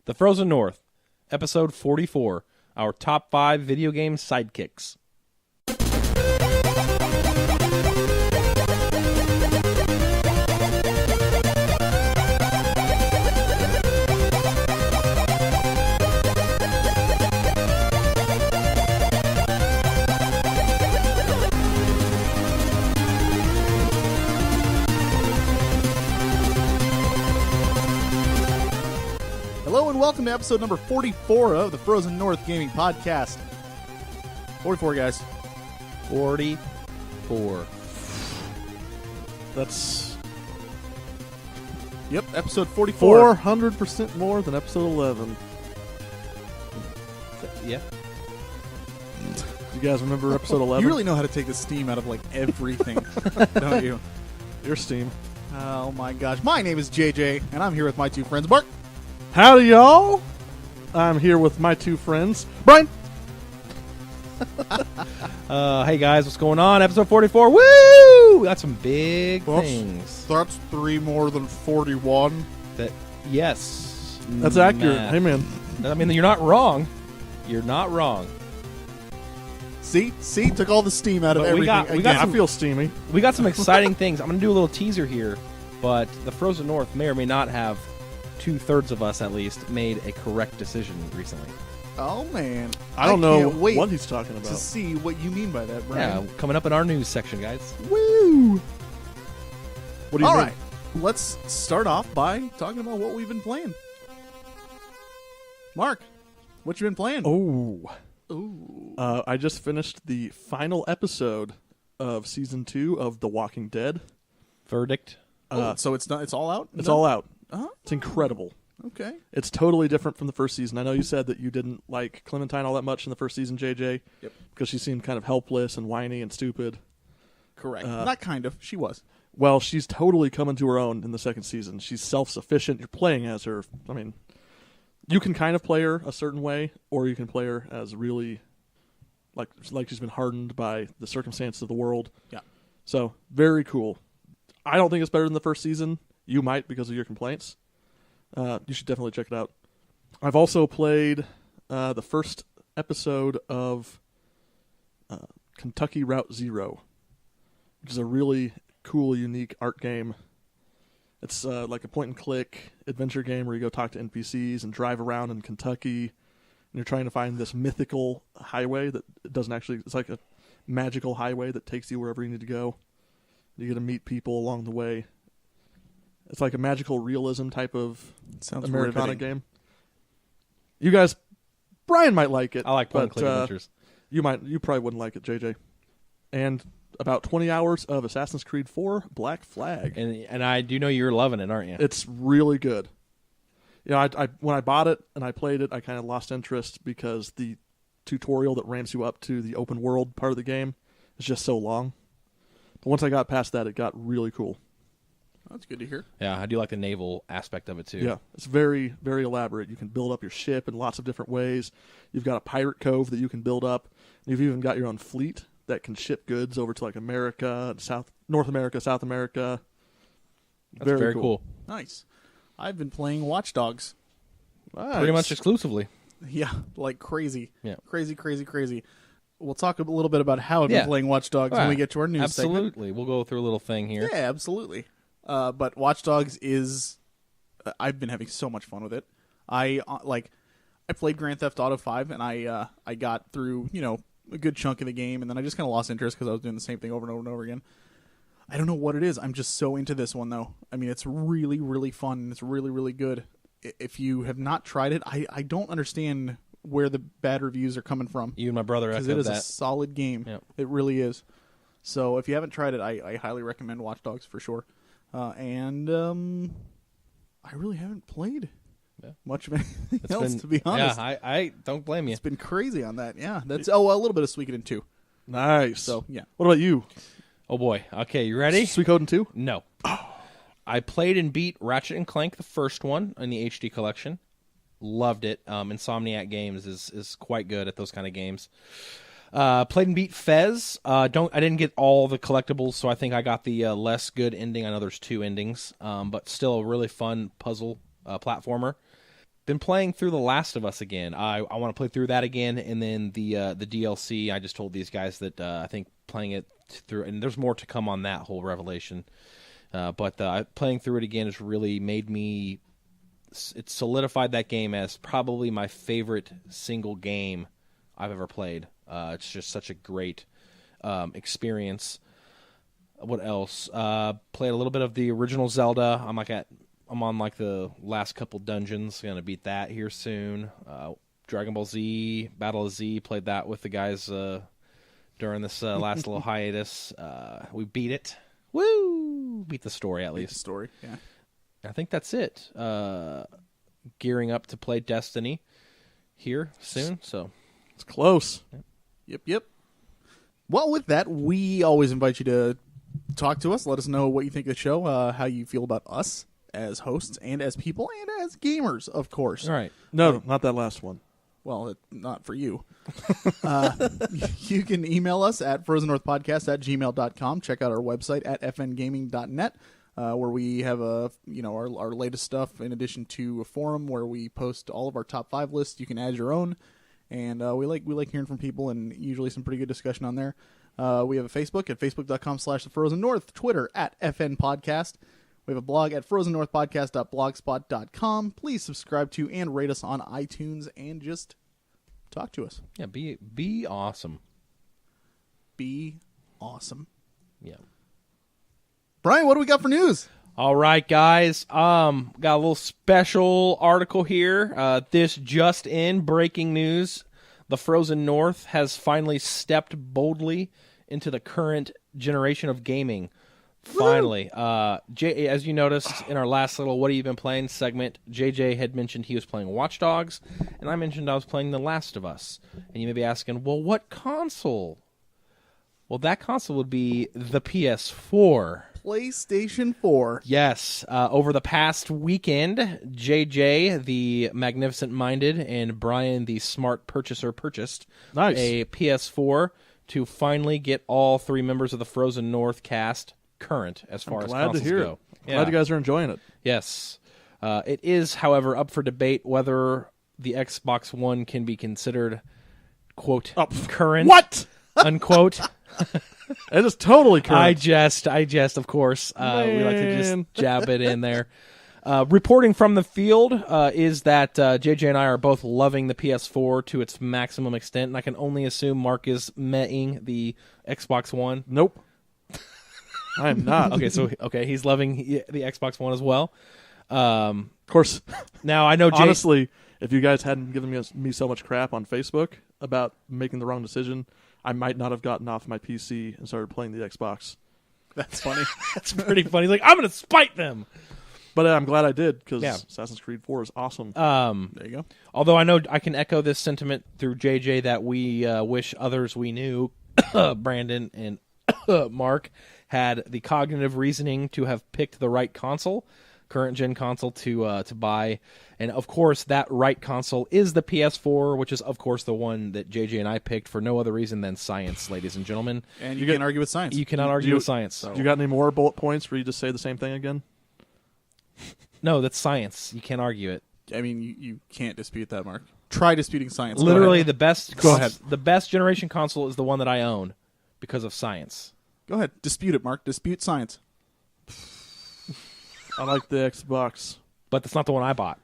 The Frozen North, Episode 44, our top 5 video game sidekicks. Hello and welcome to episode number 44 of the Frozen North Gaming Podcast. 44, guys. 44. That's Yep, episode 44. 400% more than episode 11. Yeah. You guys remember episode 11? You really know how to take the steam out of like everything, don't you? Your steam. Oh my gosh. My name is JJ, and I'm here with my two friends, Mark. Howdy, y'all. I'm here with my two friends, Brian. Hey guys, what's going on? Episode 44. Woo! We got some big things. That's 3 more than 41. Yes. That's accurate. Math. Hey, man. I mean, you're not wrong. You're not wrong. See, took all the steam out of But we everything. got I some- feel steamy. We got some exciting things. I'm going to do a little teaser here, but the Frozen North may or may not have 2/3 of us, at least, made a correct decision recently. Oh man, I don't know can't wait what he's talking to about. see what you mean by that, Brian. Yeah, coming up in our news section, guys. Woo! What do you All mean? right, let's start off by talking about what we've been playing. Mark, what you been playing? Oh. Ooh. I just finished the final episode of season 2 of The Walking Dead. Verdict. So it's not. It's all out. It's all out. Uh-huh. It's incredible. Okay. It's totally different from the first season. I know you said that you didn't like Clementine all that much in the first season, JJ. Yep. Because she seemed kind of helpless and whiny and stupid. Correct. Not kind of. She was. Well, she's totally coming to her own in the second season. She's self-sufficient. You're playing as her. I mean, you can kind of play her a certain way, or you can play her as really like she's been hardened by the circumstances of the world. Yeah. So, very cool. I don't think it's better than the first season. You might because of your complaints. You should definitely check it out. I've also played the first episode of Kentucky Route Zero, which is a really cool, unique art game. It's like a point-and-click adventure game where you go talk to NPCs and drive around in Kentucky, and you're trying to find this mythical highway that doesn't actually... It's like a magical highway that takes you wherever you need to go. You get to meet people along the way. It's like a magical realism type of Sounds Americana riveting. game. You guys... Brian might like it. I like but, point-and-click adventures. You probably wouldn't like it, JJ. And about 20 hours of Assassin's Creed 4 Black Flag. And I do know you're loving it, aren't you? It's really good. You know, I when I bought it and I played it, I kind of lost interest because the tutorial that ramps you up to the open world part of the game is just so long. But once I got past that, it got really cool. That's good to hear. Yeah, I do like the naval aspect of it, too. Yeah, it's very, very elaborate. You can build up your ship in lots of different ways. You've got a pirate cove that you can build up. You've even got your own fleet that can ship goods over to like America, North America, South America. That's very cool. Nice. I've been playing Watch Dogs. Nice. Pretty much exclusively. Yeah, like crazy. Yeah. Crazy. We'll talk a little bit about how I've been Yeah. playing Watch Dogs when we get to our news segment. Absolutely. We'll go through a little thing here. Yeah, absolutely. But Watch Dogs is... I've been having so much fun with it. I played Grand Theft Auto 5, and I got through, a good chunk of the game, and then I just kind of lost interest because I was doing the same thing over and over and over again. I don't know what it is. I'm just so into this one, though. I mean, it's really, really fun, and it's really, really good. If you have not tried it, I don't understand where the bad reviews are coming from. You and my brother Because echoed it is that. a solid game. Yep. It really is. So if you haven't tried it, I highly recommend Watch Dogs for sure. And I really haven't played much of anything else, to be honest. Yeah, I don't blame you. It's been crazy on that. Yeah, that's a little bit of Suikoden 2. Nice. So yeah. What about you? Oh, boy. Okay, you ready? Suikoden 2? No. I played and beat Ratchet and Clank, the first one, in the HD collection. Loved it. Insomniac Games is quite good at those kind of games. Played and beat Fez. I didn't get all the collectibles, so I think I got the less good ending. I know there's 2 endings, but still a really fun puzzle platformer. been playing through The Last of Us again. I want to play through that again, and then the DLC. I just told these guys that I think playing it through, and there's more to come on that whole revelation. But playing through it again has really made me. It solidified that game as probably my favorite single game I've ever played. It's just such a great experience. What else? Played a little bit of the original Zelda. I'm on like the last couple dungeons. Gonna beat that here soon. Dragon Ball Z, Battle of Z. Played that with the guys during this last little hiatus. We beat it. Woo! Beat the story at least. Beat the story, yeah. I think that's it. Gearing up to play Destiny here soon. So It's close. Yep. Well, with that, we always invite you to talk to us. Let us know what you think of the show, how you feel about us as hosts and as people and as gamers, of course. all right. No, not that last one. Well, not for you. You can email us at frozennorthpodcast@gmail.com. Check out our website at fngaming.net, where we have our latest stuff in addition to a forum where we post all of our top 5 lists. You can add your own, and we like hearing from people, and usually some pretty good discussion on there. We have a Facebook at facebook.com/thefrozennorth, Twitter at fnpodcast. We have a blog at frozennorthpodcast.blogspot.com. Please subscribe to and rate us on iTunes and just talk to us. Yeah, be awesome. Be awesome. Yeah. Brian, what do we got for news? All right, guys. Got a little special article here. This just in, breaking news. The Frozen North has finally stepped boldly into the current generation of gaming. Finally. As you noticed in our last little What Have You Been Playing segment, JJ had mentioned he was playing Watch Dogs, and I mentioned I was playing The Last of Us. And you may be asking, well, what console? Well, that console would be the PS4. PlayStation 4. Yes. Over the past weekend, JJ, the magnificent-minded, and Brian, the smart purchaser, purchased Nice. a PS4 to finally get all 3 members of the Frozen North cast current as far as Glad to consoles hear go. it. Glad you guys are enjoying it. Yes. It is, however, up for debate whether the Xbox One can be considered, quote, current, What? unquote. It is totally current. I jest, of course. We like to just Man. jab it in there. Reporting from the field is that JJ and I are both loving the PS4 to its maximum extent, and I can only assume Mark is meting the Xbox One. Nope. I am not. Okay, he's loving the Xbox One as well. Of course. Now, I know Honestly, if you guys hadn't given me so much crap on Facebook about making the wrong decision, I might not have gotten off my PC and started playing the Xbox. That's funny. That's pretty funny. He's like, I'm going to spite them. But I'm glad I did, because Yeah. Assassin's Creed 4 is awesome. There you go. Although I know I can echo this sentiment through JJ that we wish others we knew, Brandon and Mark, had the cognitive reasoning to have picked the right console, current gen console to buy. And of course, that right console is the PS4, which is of course the one that JJ and I picked for no other reason than science, ladies and gentlemen. And you can't argue with science. You cannot argue with science. So. You got any more bullet points where you just say the same thing again? No, that's science. You can't argue it. I mean, you can't dispute that, Mark. Try disputing science. Go Literally, ahead. the best. Go ahead. The best generation console is the one that I own because of science. Go ahead. Dispute it, Mark. Dispute science. I like the Xbox. But that's not the one I bought,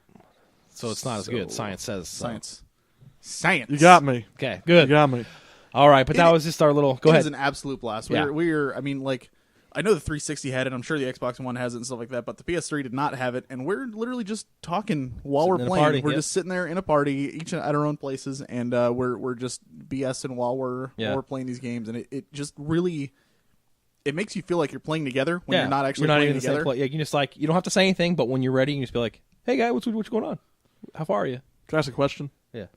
so it's not as good. So- Science says so. Science. You got me. Okay, You good. got me. All right, but that was just our little. Go It ahead. is an absolute blast. Yeah. We're. I mean, like, I know the 360 had it. I'm sure the Xbox One has it and stuff like that. But the PS3 did not have it. And we're literally just talking while Sitting we're in a playing. party, We're yep. just sitting there in a party, each at our own places, and we're just BSing while we're playing these games. And it just really. It makes you feel like you're playing together when you're not actually playing even in the same together. place. Yeah, you can just you don't have to say anything, but when you're ready, you can just be like, "Hey, guy, what's going on? How far are you?" Can I ask a question? Yeah.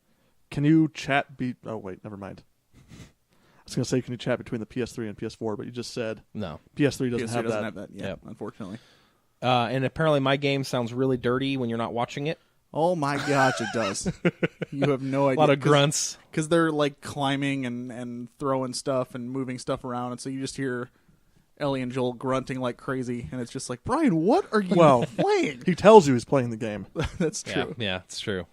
Can you chat Oh, wait, never mind. I was going to say, can you chat between the PS3 and PS4, but you just said No. PS3 doesn't, PS3 have, doesn't that. have that yet, Yep. unfortunately. And apparently, my game sounds really dirty when you're not watching it. Oh my gosh, it does. You have no idea. A lot of grunts. Because they're like climbing and throwing stuff and moving stuff around, and so you just hear Ellie and Joel grunting like crazy, and it's just like, Brian, what are you playing? He tells you he's playing the game. That's true. Yeah, it's true.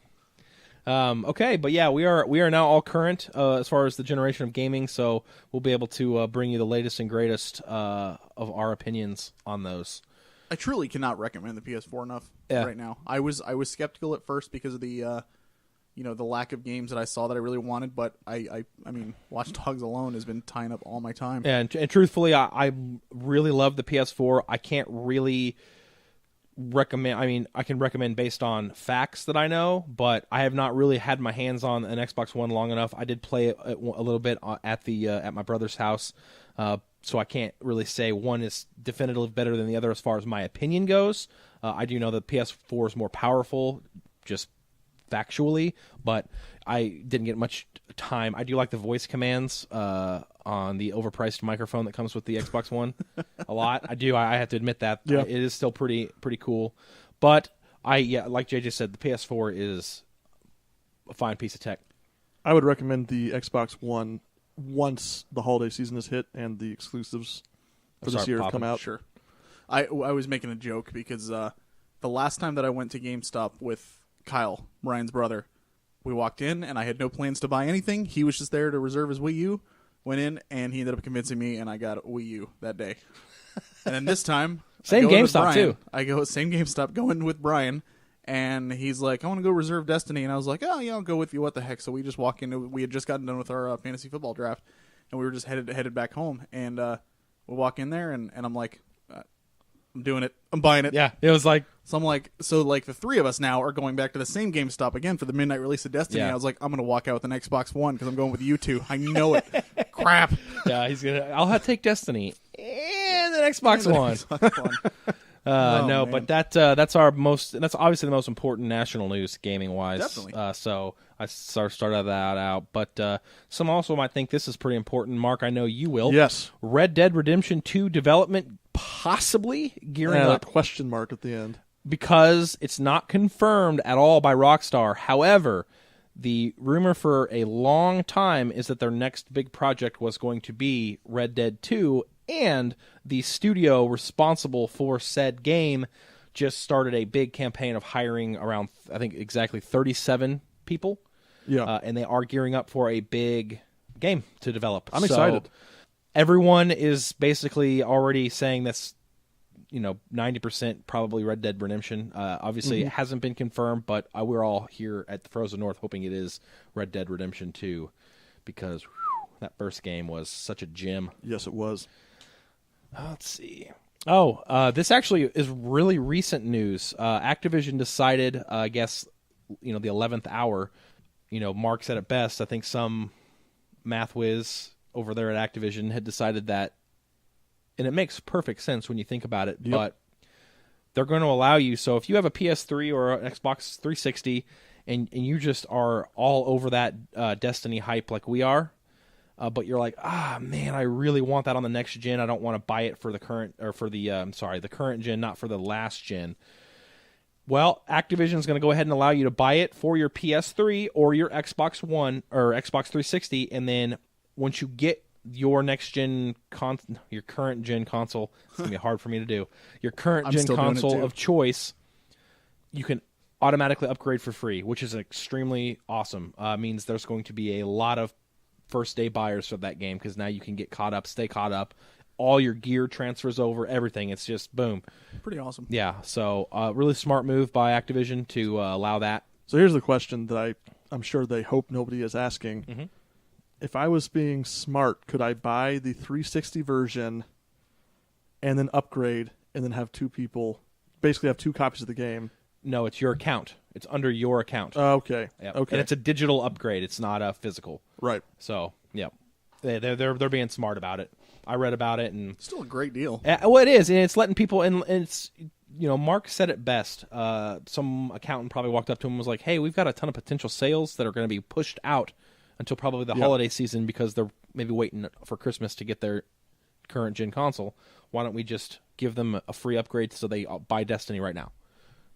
Okay, but yeah, we are now all current as far as the generation of gaming, so we'll be able to bring you the latest and greatest of our opinions on those. I truly cannot recommend the PS4 enough right now. I was skeptical at first because of the the lack of games that I saw that I really wanted, but I mean, Watch Dogs alone has been tying up all my time. And truthfully, I really love the PS4. I can't really recommend. I mean, I can recommend based on facts that I know, but I have not really had my hands on an Xbox One long enough. I did play it a little bit at my brother's house, so I can't really say one is definitively better than the other as far as my opinion goes. I do know that PS4 is more powerful, just factually, but I didn't get much time. I do like the voice commands on the overpriced microphone that comes with the Xbox One a lot. I do. I have to admit that. Yeah. It is still pretty cool. But like JJ said, the PS4 is a fine piece of tech. I would recommend the Xbox One once the holiday season is hit and the exclusives for this year have come out. Sure. I was making a joke because the last time that I went to GameStop with Kyle, Ryan's brother, we walked in and I had no plans to buy anything. He was just there to reserve his Wii U. Went in and he ended up convincing me, and I got a Wii U that day. And then this time, same GameStop too. Same GameStop, going with Brian, and he's like, I want to go reserve Destiny, and I was like, oh yeah, I'll go with you. What the heck? So we just walk in. We had just gotten done with our fantasy football draft, and we were just headed back home, and we walk in there, and I'm like, I'm doing it. I'm buying it. Yeah, it was like. So I'm like, the three of us now are going back to the same GameStop again for the midnight release of Destiny. Yeah. I was like, I'm going to walk out with an Xbox One because I'm going with you two. I know it. Crap. Yeah, I'll have to take Destiny and an Xbox One. No, man. but that's obviously the most important national news gaming wise. Definitely. So I started that out, but some also might think this is pretty important. Mark, I know you will. Yes. Red Dead Redemption 2 development possibly gearing up. Question mark at the end. Because it's not confirmed at all by Rockstar. However, the rumor for a long time is that their next big project was going to be Red Dead 2, and the studio responsible for said game just started a big campaign of hiring around, I think, exactly 37 people. Yeah. And they are gearing up for a big game to develop. I'm excited. Everyone is basically already saying that's 90% probably Red Dead Redemption. Obviously, it hasn't been confirmed, but we're all here at the Frozen North hoping it is Red Dead Redemption 2 because that first game was such a gem. Yes, it was. Let's see. Oh, this actually is really recent news. Activision decided, I guess, the 11th hour. Mark said it best. I think some math whiz over there at Activision had decided that, and it makes perfect sense when you think about it, but they're going to allow you, so if you have a PS3 or an Xbox 360 and you just are all over that Destiny hype like we are, but you're like, man, I really want that on the next gen. I don't want to buy it for the current, or for the current gen, not for the last gen. Well, Activision's going to go ahead and allow you to buy it for your PS3 or your Xbox One or Xbox 360, and then once you get your next gen your current gen console, it's going to be hard for me to do. Your current gen console of choice, you can automatically upgrade for free, which is extremely awesome. Means there's going to be a lot of first day buyers for that game because now you can get caught up, stay caught up. All your gear transfers over, everything. It's just boom. Pretty awesome. Yeah, so really smart move by Activision to allow that. So here's the question that I'm sure they hope nobody is asking. Mm-hmm. If I was being smart, could I buy the 360 version and then upgrade and then have two people basically have two copies of the game? No, it's your account. It's under your account. Okay. Yep. Okay. And it's a digital upgrade. It's not a physical. Right. So, yeah. They're being smart about it. I read about it, and still a great deal. Well, it is, and it's letting people, and it's, Mark said it best. Some accountant probably walked up to him and was like, "Hey, we've got a ton of potential sales that are going to be pushed out until probably the holiday season because they're maybe waiting for Christmas to get their current gen console. Why don't we just give them a free upgrade so they buy Destiny right now?"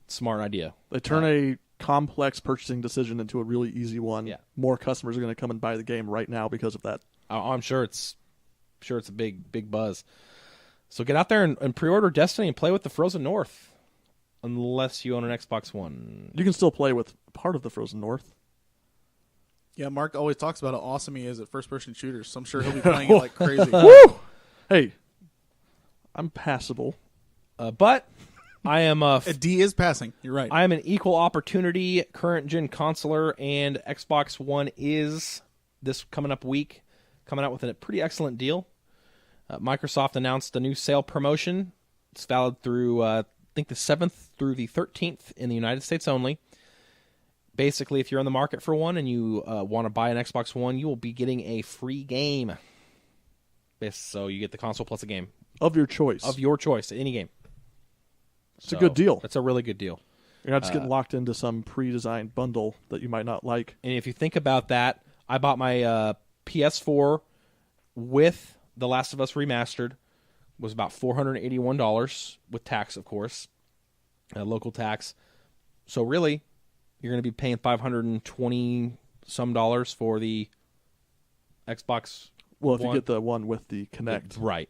Smart idea. They turn a complex purchasing decision into a really easy one. Yeah. More customers are going to come and buy the game right now because of that. I'm sure it's a big buzz. So get out there and pre-order Destiny and play with the Frozen North, unless you own an Xbox One. You can still play with part of the Frozen North. Yeah, Mark always talks about how awesome he is at first-person shooters, so I'm sure he'll be playing it like crazy. Woo! Hey, I'm passable. But I am A D is passing. You're right. I am an equal opportunity current gen consoler, and Xbox One is this coming up week coming out with a pretty excellent deal. Microsoft announced a new sale promotion. It's valid through I think the 7th through the 13th in the United States only. Basically, if you're in the market for one and you want to buy an Xbox One, you will be getting a free game. So you get the console plus a game. Of your choice. Of your choice, any game. It's a good deal. That's a really good deal. You're not just getting locked into some pre-designed bundle that you might not like. And if you think about that, I bought my PS4 with The Last of Us Remastered. It was about $481 with tax, of course. Local tax. So really, you're going to be paying $520-some for the Xbox Well, if One. you get the one with the Kinect. Right.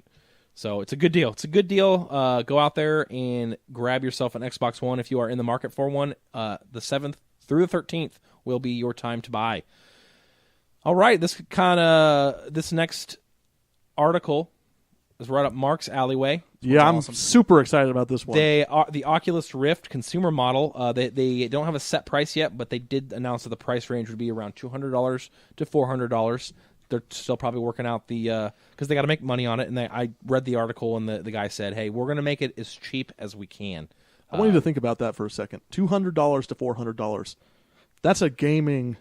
So it's a good deal. It's a good deal. Go out there and grab yourself an Xbox One if you are in the market for one. The 7th through the 13th will be your time to buy. All right, this next article is right up Mark's alleyway. Yeah, I'm awesome. super excited about this one. The Oculus Rift consumer model. They don't have a set price yet, but they did announce that the price range would be around $200 to $400. They're still probably working out the because they got to make money on it. And I read the article, and the guy said, "Hey, we're going to make it as cheap as we can." I want you to think about that for a second. $200 to $400. That's a gaming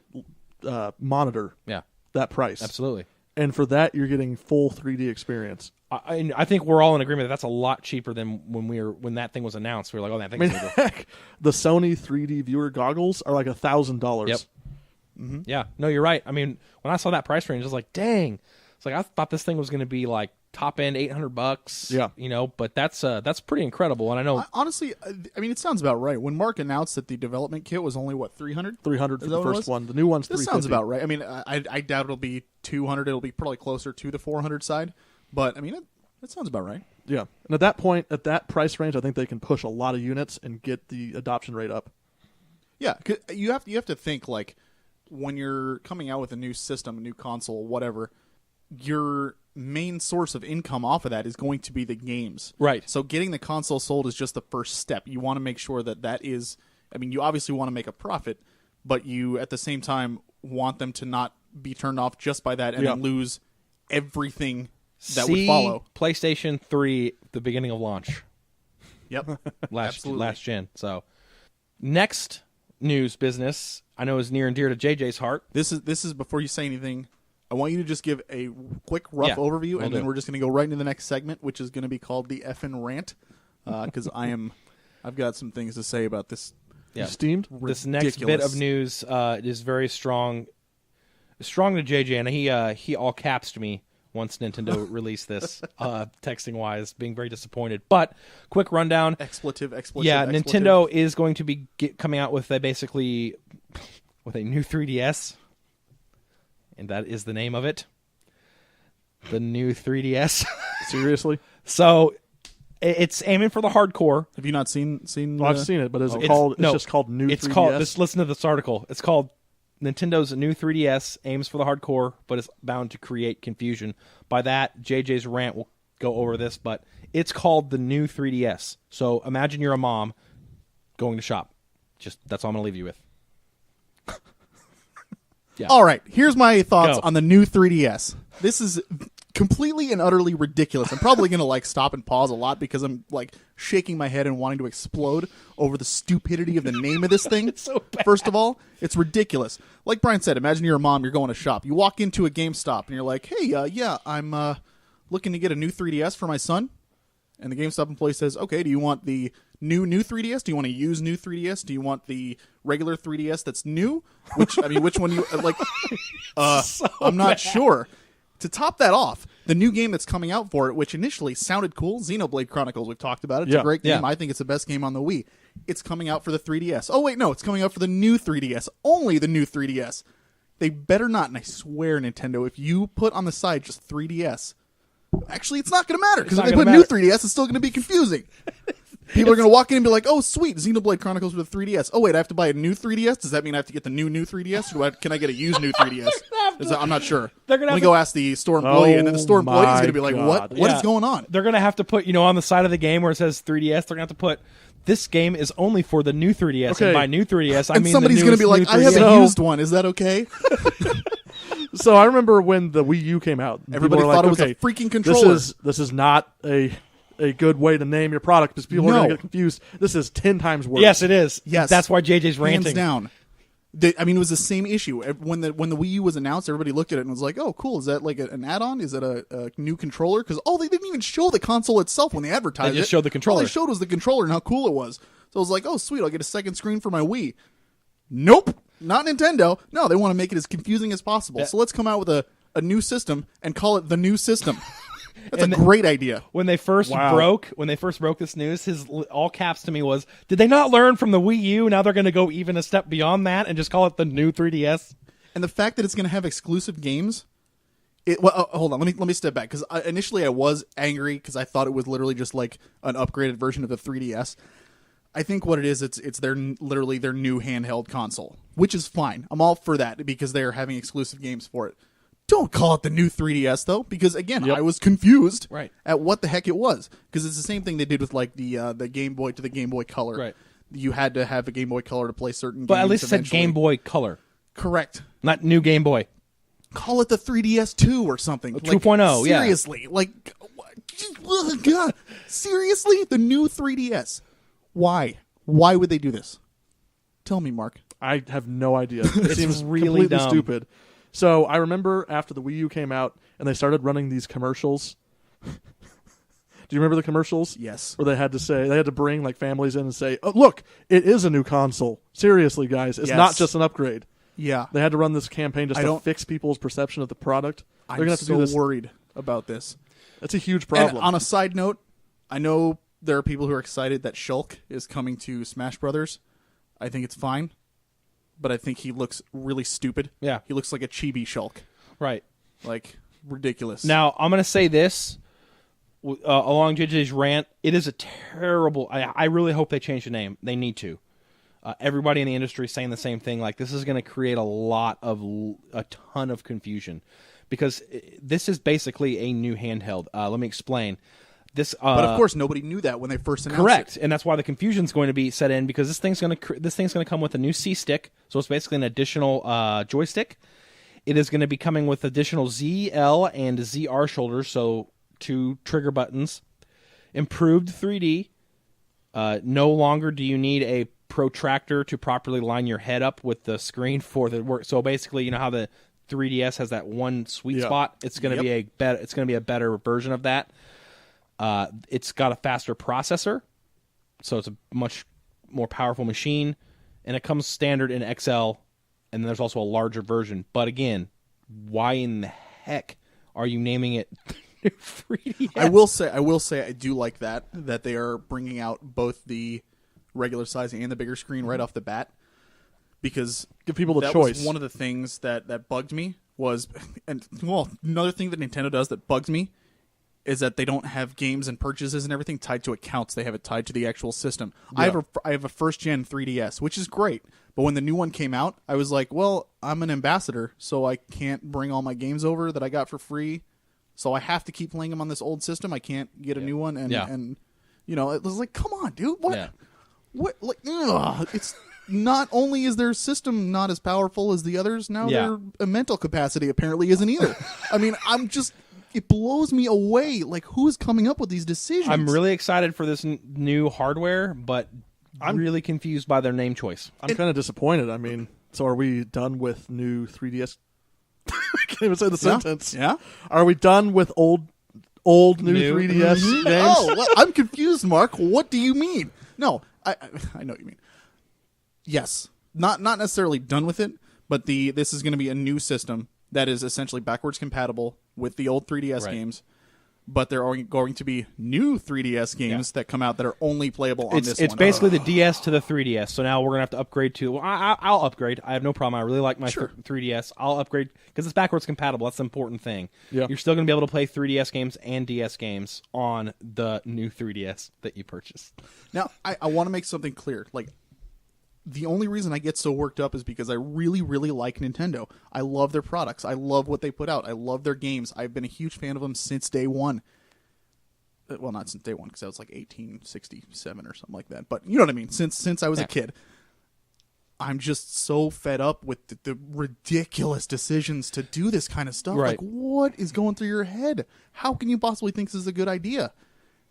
monitor. Yeah, that price. absolutely. And for that, you're getting full 3D experience. I think we're all in agreement that that's a lot cheaper than when that thing was announced. We were like, "Oh, that I thing's mean, gonna go." heck, the Sony 3D viewer goggles are like $1,000. Yep. Mm-hmm. Yeah, no, you're right. I mean, when I saw that price range, I was like, "Dang!" It's like I thought this thing was going to be like top end $800. Yeah, but that's pretty incredible. And I know, Honestly, I mean, it sounds about right. When Mark announced that the development kit was only, what, $300? $300 for Is the that what it first was? one. The new one's $350. This sounds about right. I mean, I doubt it'll be $200. It'll be probably closer to the $400 side. But, I mean, that sounds about right. Yeah, and at that point, at that price range, I think they can push a lot of units and get the adoption rate up. Yeah, 'cause you have to think, like, when you're coming out with a new system, a new console, whatever, your main source of income off of that is going to be the games. right? So getting the console sold is just the first step. You want to make sure that is, I mean, you obviously want to make a profit, but you at the same time want them to not be turned off just by that and then lose everything that would follow. PlayStation 3, the beginning of launch, Yep. last Absolutely. gen. So next news business I know is near and dear to JJ's heart. This is before you say anything, I want you to just give a quick rough overview, and then we're just going to go right into the next segment, which is going to be called the effing rant, because I've got some things to say about this. Yeah. Steamed? This next bit of news is very strong to JJ, and he all capsed me once Nintendo released this, texting wise, being very disappointed. But quick rundown. Expletive. Yeah, Nintendo is going to be coming out with with a new 3DS, and that is the name of it. The new 3DS. Seriously? So it's aiming for the hardcore. Have you not seen? Well, I've seen it, but is it It's- called? no, It's just called New It's 3DS. called. Just listen to this article. It's called Nintendo's new 3DS aims for the hardcore, but is bound to create confusion. By that, JJ's rant will go over this, but it's called the new 3DS. So imagine you're a mom going to shop. Just that's all I'm gonna leave you with. Yeah. All right, here's my thoughts Go. on the new 3DS. This is completely and utterly ridiculous. I'm probably going to stop and pause a lot because I'm shaking my head and wanting to explode over the stupidity of the name of this thing. It's so bad. First of all, it's ridiculous. Like Brian said, imagine you're a mom, you're going to shop. You walk into a GameStop and you're like, "Hey, I'm looking to get a new 3DS for my son." And the GameStop employee says, "Okay, do you want the new 3DS? Do you want to use new 3DS? Do you want the regular 3DS that's new? Which one you like?" I'm not sure. To top that off, the new game that's coming out for it, which initially sounded cool, Xenoblade Chronicles, we've talked about it. It's a great game. Yeah. I think it's the best game on the Wii. It's coming out for the 3DS. Oh, wait, no, it's coming out for the new 3DS. Only the new 3DS. They better not, and I swear, Nintendo, if you put on the side just 3DS, Actually, it's not going to matter because if not they put gonna new matter. 3DS, it's still going to be confusing. People are going to walk in and be like, "Oh, sweet, Xenoblade Chronicles with a 3DS. Oh, wait, I have to buy a new 3DS. Does that mean I have to get the new 3DS? Or can I get a used new 3DS? I'm not sure. They're gonna Let me have go ask the store employee, and then the store employee is going to be like, my "What? God. What is Yeah. going on?" They're gonna have to put, on the side of the game where it says 3DS, they're gonna have to put this game is only for the new 3DS. Okay. And by new 3DS, I And mean somebody's going to be like, "I have So- a used one. Is that okay?" So I remember when the Wii U came out. Everybody people were thought like, it was a okay, freaking controller. This is not a good way to name your product because people are No. going to get confused. This is 10 times worse. Yes, it is. Yes. That's why JJ's ranting. Hands down. I mean, it was the same issue. When the Wii U was announced, everybody looked at it and was like, "Oh, cool. Is that like an add-on? Is it a new controller?" Because they didn't even show the console itself when they advertised it. They just showed the controller. All they showed was the controller and how cool it was. So I was like, "Oh, sweet. I'll get a second screen for my Wii." Nope. Not Nintendo. No, they want to make it as confusing as possible. Yeah. So let's come out with a new system and call it the new system. That's And a great idea. When they first Wow. broke this news, his all caps to me was, "Did they not learn from the Wii U? Now they're going to go even a step beyond that and just call it the new 3DS." And the fact that it's going to have exclusive games. Hold on. Let me step back because initially I was angry because I thought it was literally just like an upgraded version of the 3DS. I think what it is, it's literally their new handheld console, which is fine. I'm all for that because they are having exclusive games for it. Don't call it the new 3DS though, because again, Yep. I was confused Right. at what the heck it was because it's the same thing they did with like the Game Boy to the Game Boy Color. Right. You had to have a Game Boy Color to play certain But games. at least it said eventually. Game Boy Color, Correct. not new Game Boy. Call it the 3DS 2 or something. 2.0, yeah. Seriously, like, what? God, seriously, the new 3DS. Why? Why would they do this? Tell me, Mark. I have no idea. It seems really completely dumb. stupid. So I remember after the Wii U came out and they started running these commercials. Do you remember the commercials? Yes. Where they had to bring like families in and say, "Oh, look, it is a new console. Seriously, guys, it's Yes. not just an upgrade." Yeah. They had to run this campaign just I to don't- fix people's perception of the product. They're I'm gonna have to so do this. worried about this. That's a huge And problem. on a side note, I know there are people who are excited that Shulk is coming to Smash Brothers. I think it's fine, but I think he looks really stupid. Yeah. He looks like a chibi Shulk. Right. Like, ridiculous. Now, I'm going to say this along JJ's rant. It is a terrible... I really hope they change the name. They need to. Everybody in the industry is saying the same thing. Like, this is going to create a ton of confusion because this is basically a new handheld. Let me explain. This, but of course, nobody knew that when they first announced correct, it. and that's why the confusion is going to be set in because this thing's going to come with a new C stick, so it's basically an additional joystick. It is going to be coming with additional ZL and ZR shoulders, so 2 trigger buttons. Improved 3D. No longer do you need a protractor to properly line your head up with the screen for the work. So basically, you know how the 3DS has that one sweet Yeah. spot. It's going to be a better version of that. It's got a faster processor, so it's a much more powerful machine, and it comes standard in XL, and then there's also a larger version. But again, why in the heck are you naming it 3DS? I will say, I do like that they are bringing out both the regular size and the bigger screen right off the bat, because Give people the that choice. was one of the things that bugged me was, and well, another thing that Nintendo does that bugs me is that they don't have games and purchases and everything tied to accounts. They have it tied to the actual system. Yeah. I have a first gen 3DS, which is great. But when the new one came out, I was like, well, I'm an ambassador, so I can't bring all my games over that I got for free. So I have to keep playing them on this old system. I can't get a new one. And you know, it was like, come on, dude. What? Yeah. What? Like, ugh. It's not only is their system not as powerful as the others, now Yeah. their mental capacity apparently isn't either. I mean, it blows me away. Like, who's coming up with these decisions? I'm really excited for this new hardware, but I'm really confused by their name choice. I'm kind of disappointed. I mean, so are we done with new 3DS? I can't even say the sentence. Yeah. Are we done with old new New. 3DS games? Oh, well, I'm confused, Mark. What do you mean? No, I know what you mean. Yes, not necessarily done with it, but this is going to be a new system that is essentially backwards compatible with the old 3DS Right. games. but there are going to be new 3DS games that come out that are only playable on this one. It's basically the DS to the 3DS. So now we're going to have to upgrade to... Well, I'll upgrade. I have no problem. I really like my 3DS. I'll upgrade because it's backwards compatible. That's the important thing. Yeah. You're still going to be able to play 3DS games and DS games on the new 3DS that you purchase. Now, I want to make something clear. Like, the only reason I get so worked up is because I really, really like Nintendo. I love their products. I love what they put out. I love their games. I've been a huge fan of them since day one. Well, not since day one, because I was like 1867 or something like that. But you know what I mean? Since I was a kid. I'm just so fed up with the ridiculous decisions to do this kind of stuff. Right. Like, what is going through your head? How can you possibly think this is a good idea?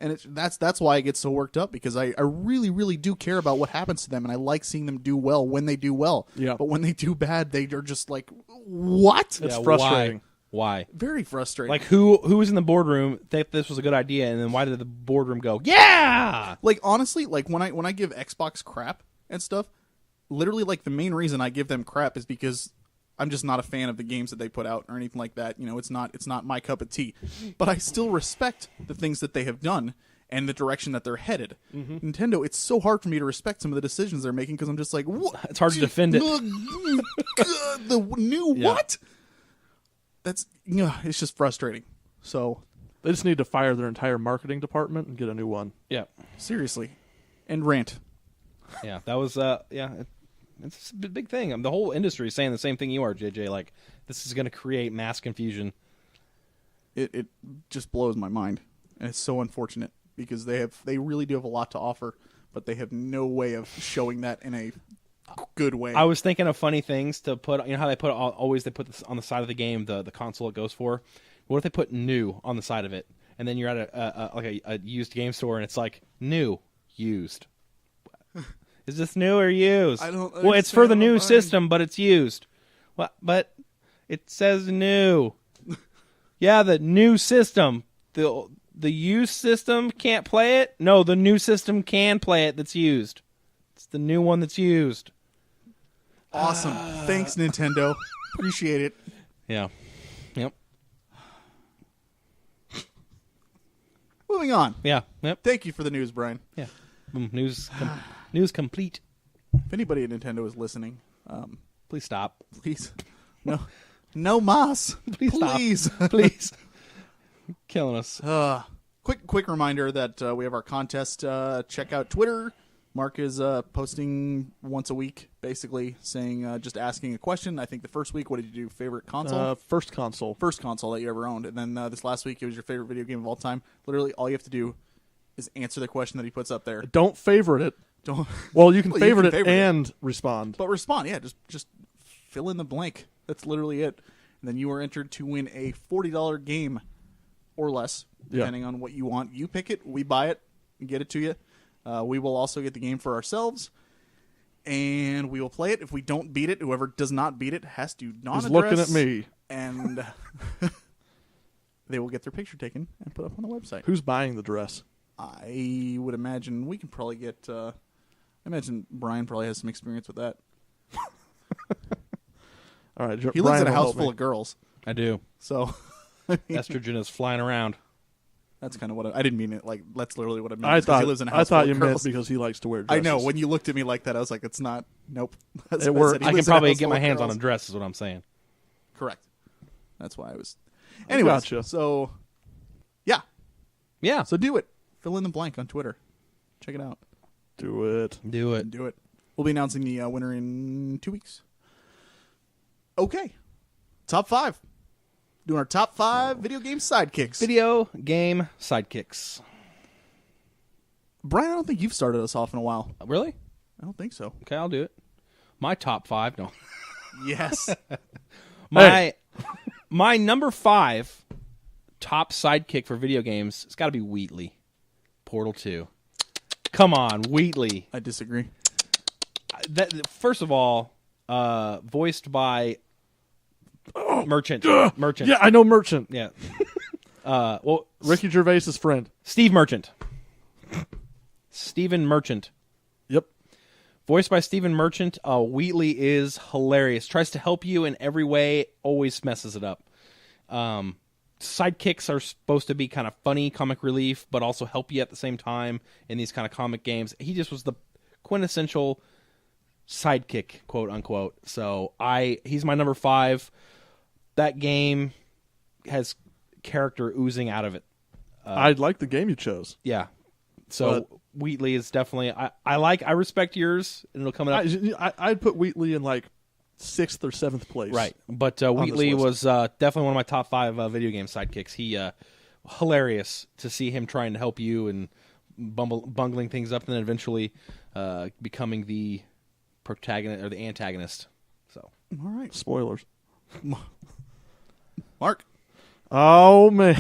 And that's why I get so worked up, because I really, really do care about what happens to them, and I like seeing them do well when they do well. Yeah. But when they do bad, they are just like, what? It's frustrating. Why? Very frustrating. Like, who was in the boardroom thought this was a good idea, and then why did the boardroom go, yeah! Like, honestly, like when I give Xbox crap and stuff, literally, like, the main reason I give them crap is because I'm just not a fan of the games that they put out or anything like that. You know, it's not my cup of tea. But I still respect the things that they have done and the direction that they're headed. Mm-hmm. Nintendo, it's so hard for me to respect some of the decisions they're making because I'm just like, what? It's hard to defend it. The new what? That's it's just frustrating. So They just need to fire their entire marketing department and get a new one. Yeah. seriously, and rant. Yeah, that was, it's a big thing. The whole industry is saying the same thing you are, JJ. Like, this is going to create mass confusion. It just blows my mind, and it's so unfortunate because they really do have a lot to offer, but they have no way of showing that in a good way. I was thinking of funny things to put. You know how they put this on the side of the game, the console it goes for. What if they put new on the side of it, and then you're at a used game store, and it's like new, used. Is this new or used? I don't Well, it's for the understand new what system, but it's used. What? But it says new. Yeah, the new system. The used system can't play it? No, the new system can play it that's used. It's the new one that's used. Awesome. Thanks, Nintendo. Appreciate it. Yeah. Yep. Moving on. Yeah. Yep. Thank you for the news, Brian. Yeah. News complete. If anybody at Nintendo is listening, Please stop. please, no mas. Please stop. Please. Killing us. Quick reminder that we have our contest. Check out Twitter. Mark is posting once a week, basically saying, just asking a question. I think the first week, what did you do? Favorite console? First console. First console that you ever owned. And then this last week, it was your favorite video game of all time. Literally, all you have to do is answer the question that he puts up there. Don't favorite it. Don't. Well, you can Well, favorite you can it and respond. But respond, yeah. Just fill in the blank. That's literally it. And then you are entered to win a $40 game or less, depending on what you want. You pick it, we buy it, and get it to you. We will also get the game for ourselves, and we will play it. If we don't beat it, whoever does not beat it has to non-address. He's looking at me. And they will get their picture taken and put up on the website. Who's buying the dress? I would imagine we can probably get... I imagine Brian probably has some experience with that. All right, He lives in a house full of girls. I do. So... I mean, Estrogen is flying around. that's kind of what I didn't mean it. Like, that's literally what I meant. I Because thought he lives in a I house thought full you of meant girls. because he likes to wear I dresses. know. When you looked at me like that, I was like, it's not. Nope. That's It what worked. said. He I can lives in a probably house get full my of hands on girls. a dress, is what I'm saying. Correct. That's why I was. Anyways, gotcha. so yeah. Yeah. So do it. Fill in the blank on Twitter. Check it out. Do it. Do it. Do it. We'll be announcing the winner in 2 weeks. Okay. Top 5. Doing our top 5 video game sidekicks. Video game sidekicks. Brian, I don't think you've started us off in a while. Really? I don't think so. Okay, I'll do it. My top 5. No. Yes. My number 5 top sidekick for video games has got to be Wheatley. Portal 2. Come on, Wheatley. I disagree. First of all, voiced by Merchant. Merchant. Yeah, I know Merchant. Yeah. Well, Ricky Gervais's friend. Steve Merchant. Stephen Merchant. Yep. Voiced by Stephen Merchant, Wheatley is hilarious. Tries to help you in every way, always messes it up. sidekicks are supposed to be kind of funny, comic relief, but also help you at the same time in these kind of comic games. He just was the quintessential sidekick, quote unquote. So he's my number 5. That game has character oozing out of it. I like the game you chose. Yeah. So Wheatley is definitely I respect yours, and it'll come up. I'd put Wheatley in like 6th or 7th place. Right, but Wheatley was definitely one of my top 5 video game sidekicks. He hilarious to see him trying to help you and bungling things up, and then eventually becoming the protagonist or the antagonist. So, all right, spoilers. Mark. Oh man,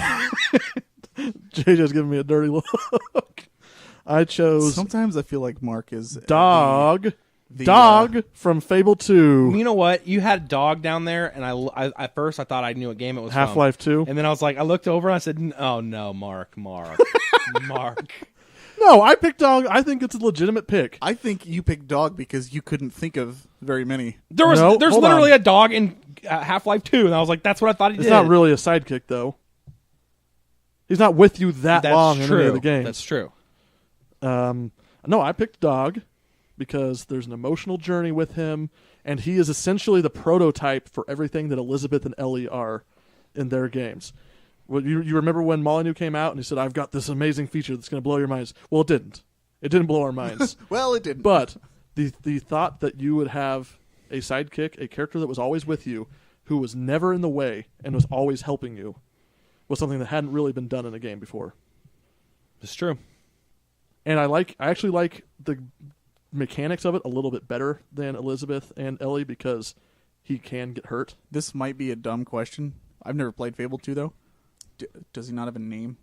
JJ's giving me a dirty look. I chose. Sometimes I feel like Mark is Dog. Dog from Fable 2. You know what? You had Dog down there, and I at first I thought I knew what game it was. Half-Life 2. And then I was like, I looked over and I said, "Oh no, Mark." Mark. No, I picked Dog. I think it's a legitimate pick. I think you picked Dog because you couldn't think of very many. There's literally a dog in Half-Life 2, and I was like, that's what I thought he did. It's not really a sidekick though. He's not with you that long in any of the games. That's true. No, I picked Dog because there's an emotional journey with him, and he is essentially the prototype for everything that Elizabeth and Ellie are in their games. Well, you remember when Molyneux came out and he said, "I've got this amazing feature that's going to blow your minds." Well, it didn't. It didn't blow our minds. Well, it didn't. But the thought that you would have a sidekick, a character that was always with you, who was never in the way and was always helping you, was something that hadn't really been done in a game before. It's true. And I actually like the mechanics of it a little bit better than Elizabeth and Ellie because he can get hurt. This might be a dumb question. I've never played Fable 2, though. Does he not have a name?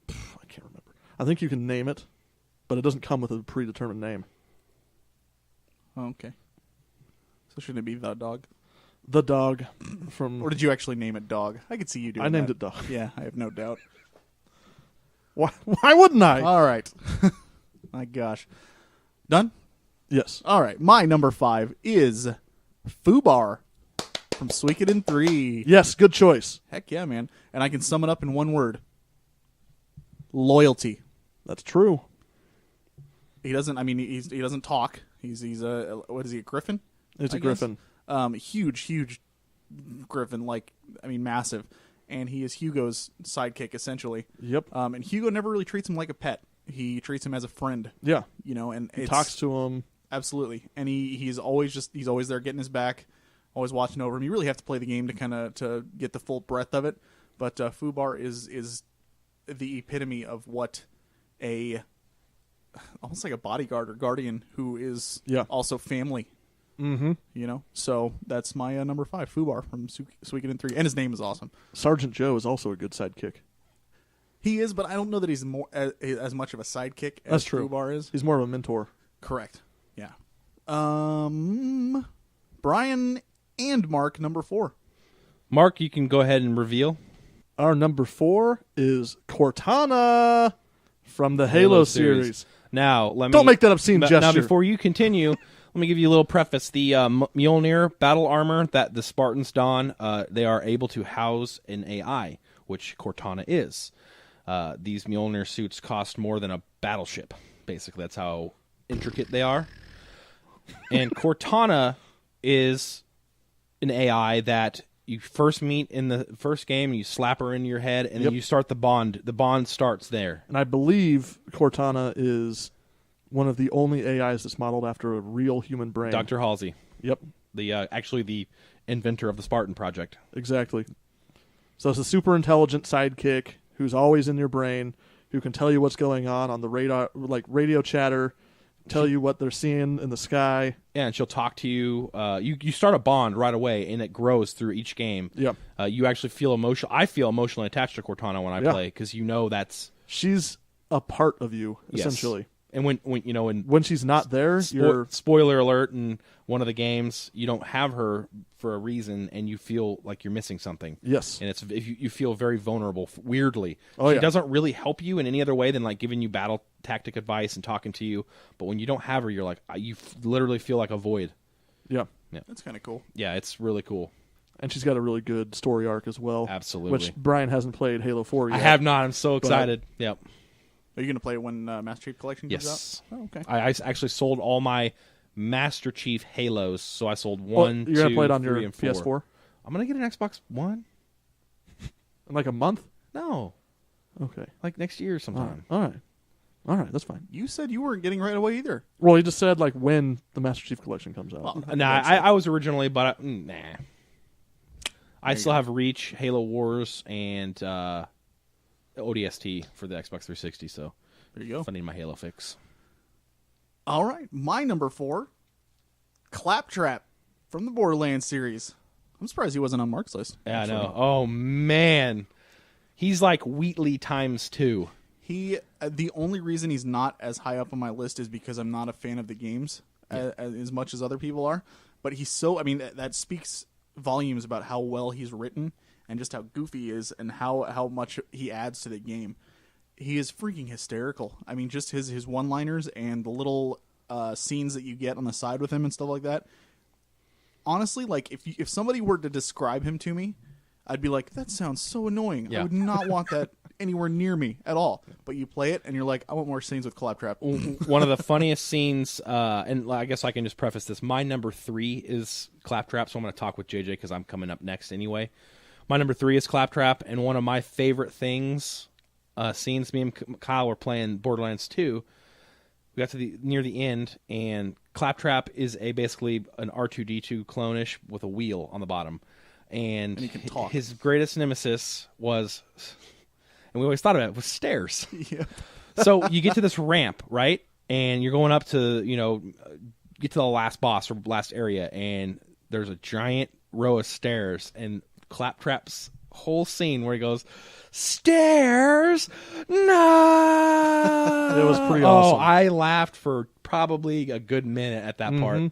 I can't remember. I think you can name it, but it doesn't come with a predetermined name. Oh, okay. So shouldn't it be The Dog? The Dog from... Or did you actually name it Dog? I could see you doing I named that. it Dog. Yeah, I have no doubt. Why wouldn't I? All right. My gosh. Done? Yes. All right. My number 5 is Fubar from Suikoden 3. Yes, good choice. Heck yeah, man. And I can sum it up in one word. Loyalty. That's true. He doesn't, I mean, he doesn't talk. He's a, what is he, a griffin? It's I a guess? griffin. Huge griffin, massive. And he is Hugo's sidekick, essentially. Yep. And Hugo never really treats him like a pet. He treats him as a friend. Yeah. And he talks to him. Absolutely. And he's always there getting his back, always watching over him. You really have to play the game to get the full breadth of it. But Fubar is the epitome of what almost like a bodyguard or guardian who is also family. Mm-hmm. So that's my number 5, Fubar from Suikoden 3, and his name is awesome. Sergeant Joe is also a good sidekick. He is, but I don't know that he's more as much of a sidekick as That's true. Fubar is. He's more of a mentor. Correct. Yeah. Brian and Mark, number 4. Mark, you can go ahead and reveal. Our number 4 is Cortana from the Halo series. Now, don't make that obscene gesture. Now, before you continue, let me give you a little preface. The Mjolnir battle armor that the Spartans don, they are able to house an AI, which Cortana is. These Mjolnir suits cost more than a battleship. Basically, that's how intricate they are. And Cortana is an AI that you first meet in the first game, you slap her into your head, and then you start the bond. The bond starts there. And I believe Cortana is one of the only AIs that's modeled after a real human brain. Dr. Halsey. Yep. Actually the inventor of the Spartan Project. Exactly. So it's a super intelligent sidekick who's always in your brain, who can tell you what's going on the radar, like radio chatter, tell you what they're seeing in the sky. Yeah, and she'll talk to you. You start a bond right away, and it grows through each game. Yeah. You actually feel emotional. I feel emotionally attached to Cortana when I play because she's a part of you essentially. And when she's not there, spoiler alert, in one of the games, you don't have her for a reason, and you feel like you're missing something. Yes, and you feel very vulnerable. Weirdly, she doesn't really help you in any other way than like giving you battle tactic advice and talking to you. But when you don't have her, you're like you literally feel like a void. Yeah, that's kind of cool. Yeah, it's really cool. And she's got a really good story arc as well. Absolutely. Which Brian hasn't played Halo 4 yet. I have not. I'm so excited. Yep. Are you going to play it when Master Chief Collection comes Yes. out? Oh, okay. I actually sold all my Master Chief Halos, so I sold 1, 2, you're gonna play it on 3, your and 4. PS4 I'm gonna get an Xbox One. in like a month. No, Okay. like next year sometime. All right. That's fine. You said you weren't getting right away either. Well, you just said like when the Master Chief Collection comes out. Well, Nah, I was originally, but nah. I still have Reach, Halo Wars, and ODST for the Xbox 360. So there you go. if I need my Halo fix. All right. My number 4, Claptrap from the Borderlands series. I'm surprised he wasn't on Mark's list. Yeah, actually. I know. Oh man, he's like Wheatley times 2. He the only reason he's not as high up on my list is because I'm not a fan of the games as much as other people are. But he's so, I mean, that speaks volumes about how well he's written and just how goofy he is and how much he adds to the game. He is freaking hysterical. I mean, just his one-liners and the little scenes that you get on the side with him and stuff like that. Honestly, like if somebody were to describe him to me, I'd be like, that sounds so annoying. Yeah. I would not want that anywhere near me at all. But you play it and you're like, I want more scenes with Claptrap. One of the funniest scenes, and I guess I can just preface this. My number 3 is Claptrap, so I'm going to talk with JJ because I'm coming up next anyway. My number 3 is Claptrap, and one of my favorite things, scenes, me and Kyle were playing Borderlands 2. We got to near the end, and Claptrap is basically an R2-D2 clone-ish with a wheel on the bottom. And he can talk. His greatest nemesis was, and we always thought of it, was stairs. Yeah. So you get to this ramp, right? And you're going up to, get to the last boss or last area, and there's a giant row of stairs, and Claptrap's whole scene where he goes, stairs, no. It was pretty awesome. Oh, I laughed for probably a good minute at that part.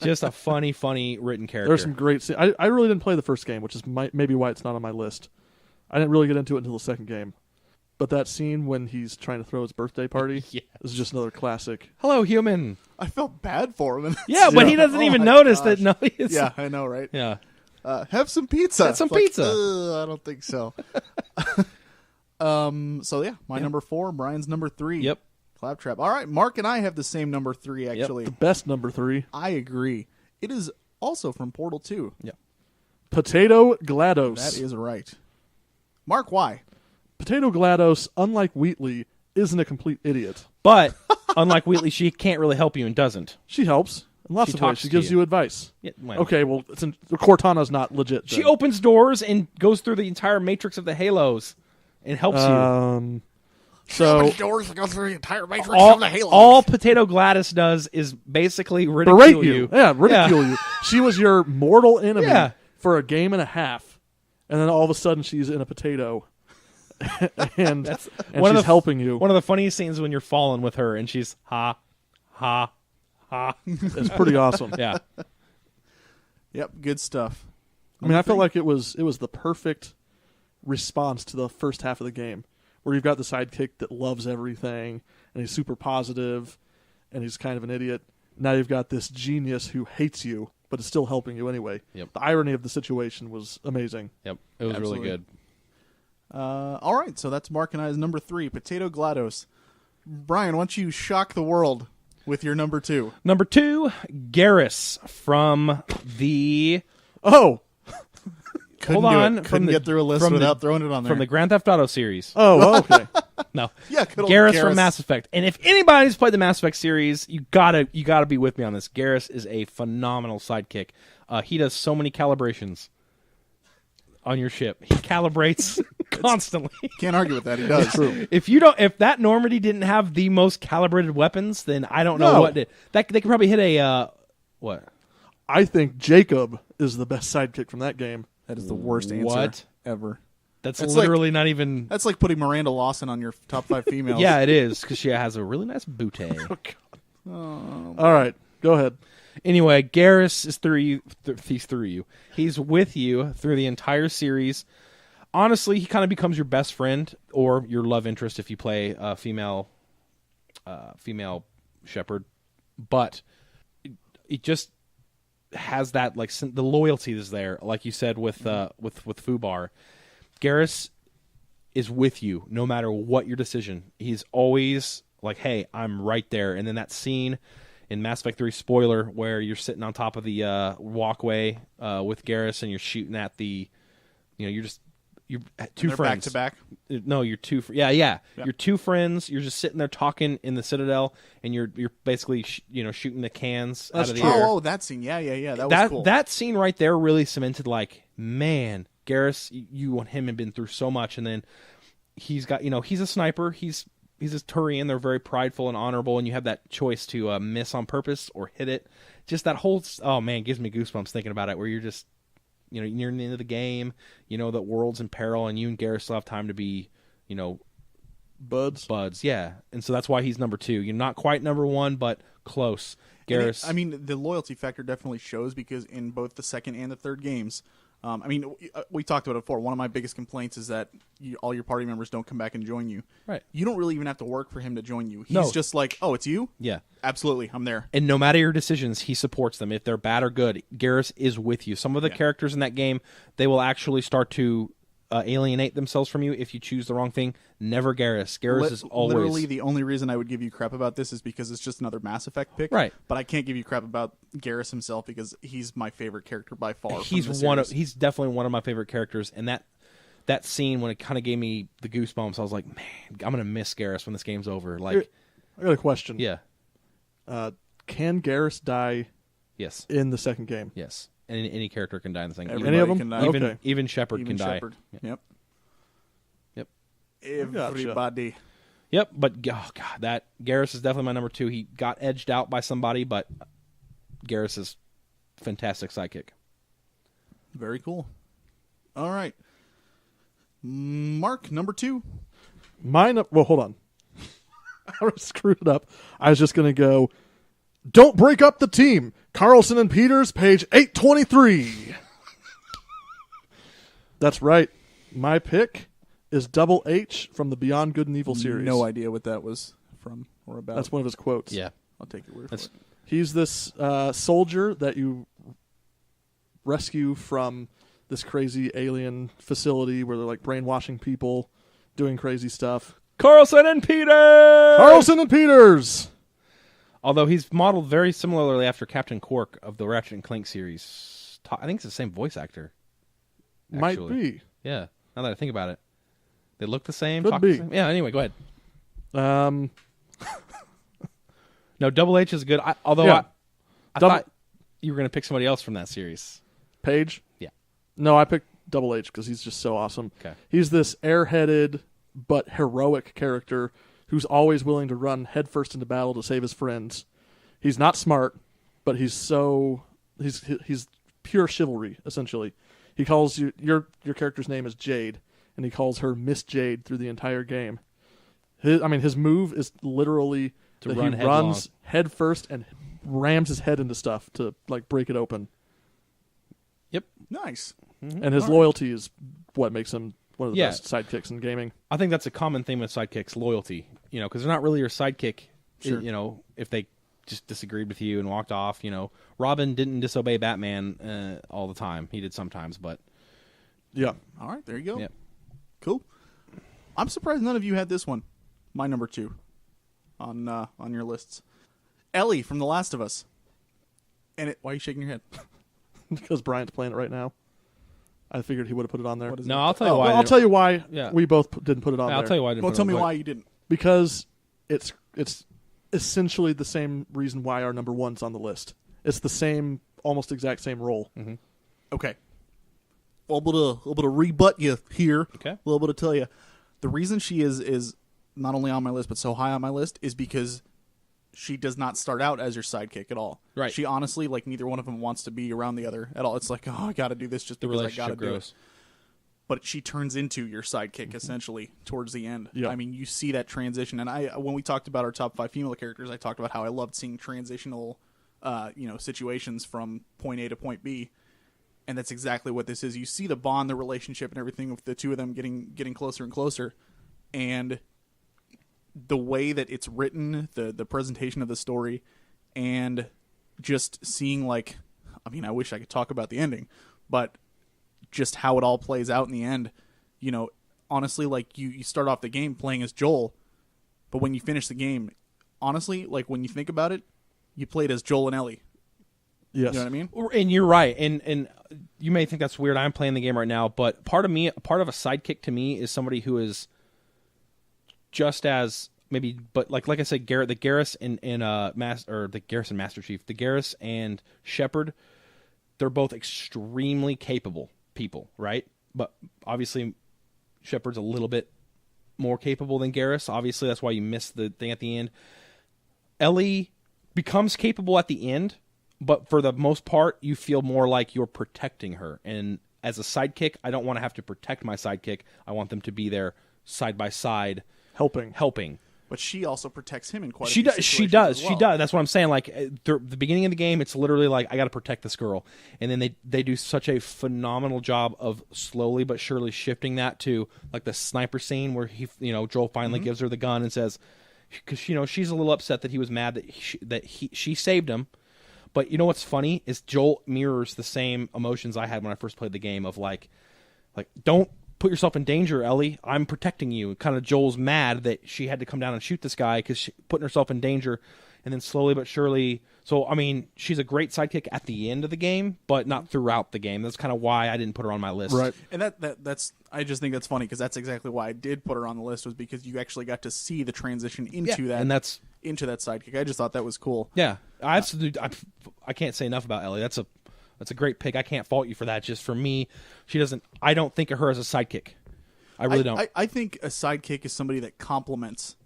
Just a funny written character. There's some great scenes. I really didn't play the first game, which is maybe why it's not on my list. I didn't really get into it until the second game. But that scene when he's trying to throw his birthday party is just another classic. Hello, human. I felt bad for him. Yeah, but he doesn't even notice that. No, Yeah, I know, right? Yeah. Have some pizza. Have some It's like, pizza. I don't think so. So yeah, my number 4, Brian's number 3. Yep. Claptrap. All right, Mark and I have the same number 3, actually. The best number 3. I agree. It is also from Portal 2. Yeah. Potato GLaDOS. That is right. Mark, why? Potato GLaDOS, unlike Wheatley, isn't a complete idiot. But unlike Wheatley, she can't really help you and doesn't. She helps in lots She of ways. talks She to gives you. you advice. Yeah, well, Okay, well, Cortana's not legit. She then. opens doors and goes through the entire matrix of the Halos and helps you. So doors go through the entire matrix All Potato GLaDOS does is basically ridicule berate you. Yeah, ridicule you. She was your mortal enemy Yeah. for a game and a half, and then all of a sudden she's in a potato, and one of she's the- helping you. One of the funniest scenes when you're falling with her and she's ha, ha, ha. It's pretty awesome. Yeah. Yep, good stuff. I mean, I felt like it was the perfect response to the first half of the game, where you've got the sidekick that loves everything and he's super positive and he's kind of an idiot. Now you've got this genius who hates you but is still helping you anyway. Yep. The irony of the situation was amazing. Yep. It was Absolutely. really good. All right, so that's Mark and I's number 3, Potato GLaDOS. Brian, why don't you shock the world with your number 2? Number 2, Garrus from the Oh, Couldn't hold do on it. Couldn't get through a list from without throwing it on there. from the Grand Theft Auto series. oh, okay. No, Yeah, good old Garrus from Garrus. Mass Effect. And if anybody's played the Mass Effect series, you gotta be with me on this. Garrus is a phenomenal sidekick. He does so many calibrations on your ship. He calibrates constantly. Can't argue with that. He does. If that Normandy didn't have the most calibrated weapons, then I don't know No. what did. That they could probably hit a what? I think Jacob is the best sidekick from that game. That is the worst answer What? ever. That's It's literally not even. That's like putting Miranda Lawson on your top 5 females. Yeah, it is because she has a really nice bootay. All right, go ahead. Anyway, Garrus is through you. He's through you. He's with you through the entire series. Honestly, he kind of becomes your best friend or your love interest if you play a female shepherd. But it just has that like the loyalty is there, like you said with Fubar. Garrus is with you no matter what your decision. He's always like, hey, I'm right there. And then that scene in Mass Effect 3 spoiler where you're sitting on top of the walkway with Garrus and you're shooting at the, you're two friends back to back. No, you're two. Yeah. You're two friends. You're just sitting there talking in the Citadel, and you're basically shooting the cans out of the air. Oh, that scene. Yeah. That was cool. That scene right there really cemented, like, man, Garrus, you and him have been through so much, and then he's got, he's a sniper. He's a Turian. They're very prideful and honorable, and you have that choice to miss on purpose or hit it. Just that whole, oh man, gives me goosebumps thinking about it. Where you're just, near the end of the game, the world's in peril, and you and Garrus still have time to be, buds. Yeah. And so that's why he's number 2. You're not quite number 1, but close. Garrus. The loyalty factor definitely shows because in both the second and the third games, we talked about it before. One of my biggest complaints is that all your party members don't come back and join you. Right. You don't really even have to work for him to join you. He's just like, oh, it's you? Yeah. Absolutely, I'm there. And no matter your decisions, he supports them. If they're bad or good, Garrus is with you. Some of the characters in that game, they will actually start to alienate themselves from you if you choose the wrong thing. Never Garrus. Garrus is always... Literally, the only reason I would give you crap about this is because it's just another Mass Effect pick. Right. But I can't give you crap about Garrus himself because he's my favorite character by far. He's definitely one of my favorite characters, and that scene when it kind of gave me the goosebumps, I was like, man, I'm gonna miss Garrus when this game's over. Like, I got a question. Yeah. Can Garrus die? Yes. In the second game? Yes. And any character can die in the second game. Any of them? Can die. Okay. Even Shepard can die. Yep. Gotcha. Everybody. Yep, but oh god, that Garrus is definitely my number 2. He got edged out by somebody, but Garrus is fantastic sidekick. Very cool. All right, Mark, number 2. Mine. Well, hold on. I screwed it up. I was just gonna go. Don't break up the team. Carlson and Peters, page 823. That's right. My pick is Double H from the Beyond Good and Evil series. No idea what that was from or about. That's one of his quotes. Yeah. I'll take your word for it. He's this soldier that you rescue from this crazy alien facility where they're like brainwashing people, doing crazy stuff. Carlson and Peters! Carlson and Peters! Although he's modeled very similarly after Captain Quark of the Ratchet and Clank series. I think it's the same voice actor. Might actually. be. Yeah, now that I think about it. They look the same. Could talk be. The same. Yeah, anyway, go ahead. No, Double H is good. I thought you were going to pick somebody else from that series. Paige? Yeah. No, I picked Double H because he's just so awesome. Okay. He's this airheaded but heroic character who's always willing to run headfirst into battle to save his friends. He's not smart, but he's pure chivalry, essentially. He calls your character's name is Jade, and he calls her Miss Jade through the entire game. His move is literally that he runs head first and rams his head into stuff to like break it open. Yep. Nice. Mm-hmm. And his loyalty is what makes him one of the best sidekicks in gaming. I think that's a common theme with sidekicks, loyalty. Because they're not really your sidekick. Sure. If they just disagreed with you and walked off. Robin didn't disobey Batman all the time. He did sometimes, but yeah. All right, there you go. Yep. Cool. I'm surprised none of you had this one. My number 2 on your lists. Ellie from The Last of Us. And why are you shaking your head? Because Brian's playing it right now. I figured he would have put it on there. No, I'll tell you why. Well, I'll tell you why Yeah. we both didn't put it on there. I'll tell you why I didn't Well, put it tell on, me but- why you didn't. Because it's essentially the same reason why our number 1's on the list. It's the same, almost exact same role. Mm-hmm. Okay. A little bit to rebut you here. Okay. A little bit to tell you. The reason she is not only on my list, but so high on my list is because she does not start out as your sidekick at all. Right. She honestly, neither one of them wants to be around the other at all. It's like, oh, I got to do this just The because I relationship got to do grows. it. But she turns into your sidekick essentially towards the end. Yeah. I mean, you see that transition. And when we talked about our top 5 female characters, I talked about how I loved seeing transitional, situations from point A to point B. And that's exactly what this is. You see the bond, the relationship, and everything with the two of them getting closer and closer. And the way that it's written, the presentation of the story, and just seeing I mean, I wish I could talk about the ending, but just how it all plays out in the end, you know, honestly, like you start off the game playing as Joel, but when you finish the game, honestly, like when you think about it, you played as Joel and Ellie. Yes. You know what I mean? And you're right. And you may think that's weird. I'm playing the game right now, but part of a sidekick to me is somebody who is just as maybe, but like I said, the Garrus and the Garrus and Master Chief, the Garrus and Shepard, they're both extremely capable people, right? But obviously, Shepard's a little bit more capable than Garrus. Obviously, that's why you missed the thing at the end. Ellie becomes capable at the end, but for the most part, you feel more like you're protecting her. And as a sidekick, I don't want to have to protect my sidekick. I want them to be there side by side, helping. But she also protects him in quite a She few does. situations She does. as well. She does. That's what I'm saying. Like the beginning of the game, it's literally like I got to protect this girl, and then they do such a phenomenal job of slowly but surely shifting that to like the sniper scene where Joel finally gives her the gun and says, because she's a little upset that he was mad that she saved him. But you know what's funny is Joel mirrors the same emotions I had when I first played the game of like don't put yourself in danger, Ellie. I'm protecting you. Kind of Joel's mad that she had to come down and shoot this guy because she's putting herself in danger. And then slowly but surely, so I mean, she's a great sidekick at the end of the game, but not throughout the game. That's kind of why I didn't put her on my list. Right. And that's I just think that's funny because that's exactly why I did put her on the list, was because you actually got to see the transition into that, and that's into that sidekick. I just thought that was cool. yeah. I absolutely I can't say enough about Ellie. That's a great pick. I can't fault you for that. Just for me, I don't think of her as a sidekick. I really don't. I think a sidekick is somebody that complements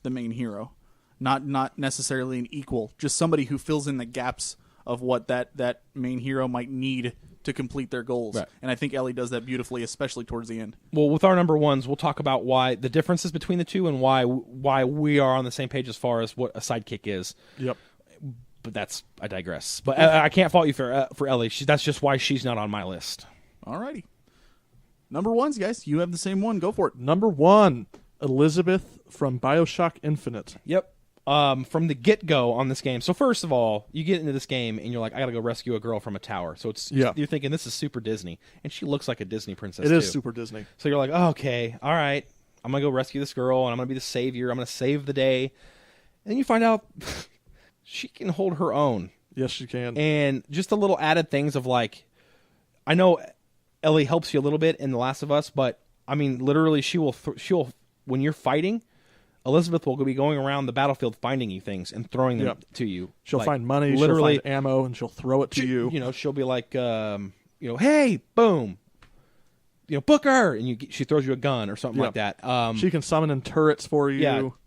the main hero, not necessarily an equal. Just somebody who fills in the gaps of what that main hero might need to complete their goals. Right. And I think Ellie does that beautifully, especially towards the end. Well, with our number ones, we'll talk about why the differences between the two and why we are on the same page as far as what a sidekick is. Yep. But I digress. But I can't fault you for Ellie. That's just why she's not on my list. Alrighty. Number ones, guys. You have the same one. Go for it. Number 1, Elizabeth from BioShock Infinite. Yep. From the get-go on this game. So first of all, you get into this game and you're like, I gotta go rescue a girl from a tower. So you're thinking this is super Disney, and she looks like a Disney princess. It too. is super Disney. So you're like, oh, okay, all right, I'm gonna go rescue this girl, and I'm gonna be the savior. I'm gonna save the day. And then you find out she can hold her own. Yes, she can. And just the little added things of like, I know Ellie helps you a little bit in The Last of Us, but I mean, literally, she'll when you're fighting, Elizabeth will be going around the battlefield finding you things and throwing them to you. She'll like, find money, literally, she'll find ammo, and she'll throw it to you. You know, she'll be like, hey, boom, Booker, and she throws you a gun or something like that. She can summon in turrets for you.